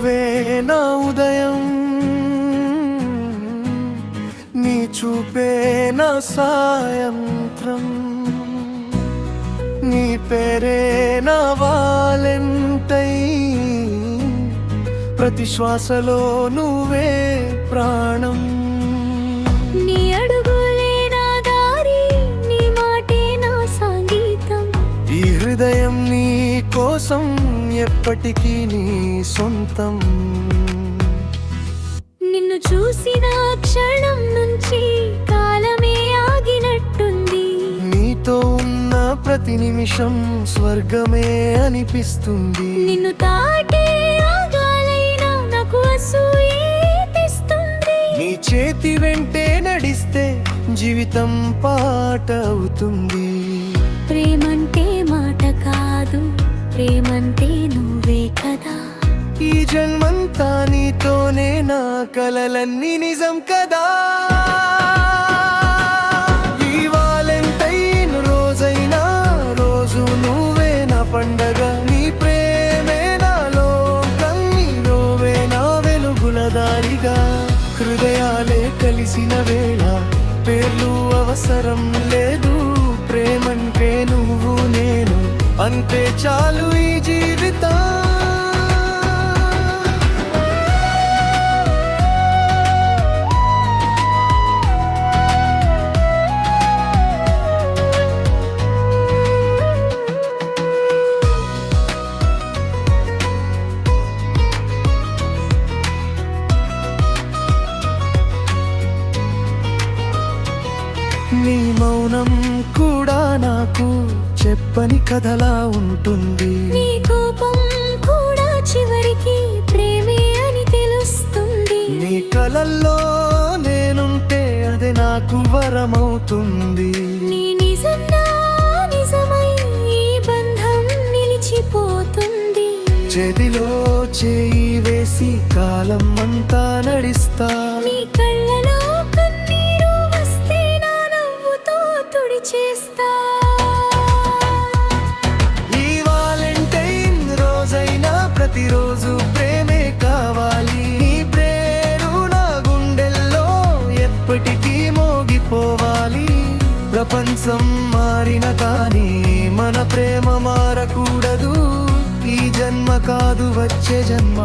నువ్వే నా ఉదయం, నీ చూపే నా సాయంత్రం, నీ పేరే నా వాలెంటై, ప్రతి శ్వాసలో నువ్వే ప్రాణం. నీ అడుగులే నా దారి, నీ మాటే నా సంగీతం. ఈ హృదయం నీ కోసం ఎప్పటికీ నీ సొంతం. నిన్ను చూసిన క్షణం నుంచి కాలమే ఆగినట్టుంది. నీతో ఉన్న ప్రతి నిమిషం స్వర్గమే అనిపిస్తుంది. నిన్ను తాకే ఆగాలైనా నాకు అసూయే తెస్తుంది. నీ చేతి వెంటే నడిస్తే జీవితం పాట అవుతుంది. ప్రేమంటే మాట కాదు, ప్రేమంటే నువ్వే కదా. ఈ జన్మంతా నీతోనే, నా కలలన్నీ నిజం కదా. ఈ వాలెంటైన్ రోజైనా రోజు నువ్వే నా పండగ. నీ ప్రేమే నా లోకం, నువ్వే నా వెలుగుల దారిగా. హృదయాలే కలిసిన వేళ పేర్లు అవసరం లేదు. ప్రేమంటే నువ్వు నేను, అంతే చాలు ఈ జీవితం. నీ మౌనం కూడా నాకు చెప్పని కథలా ఉంటుంది. నీ కోపం కూడా చివరికి ప్రేమే అని తెలుస్తుంది. నీ కలల్లో నేనుంటే అది నాకు వరమవుతుంది. నీ నిజం నా నిజమై ఈ బంధం నిలిచిపోతుంది. చేతిలో చేయి వేసి కాలం అంతా నడిస్తా. నీ కళ్ళలో కన్నీరు వస్తే నా నవ్వుతో తుడిచేస్తా. ఈ వాలెంటైన్ రోజైనా ప్రతిరోజు ప్రేమే కావాలి. నీ ప్రేరు నా గుండెల్లో ఎప్పటికీ మోగిపోవాలి. ప్రపంచం మారిన కానీ మన ప్రేమ మారకూడదు. ఈ జన్మ కాదు వచ్చే జన్మ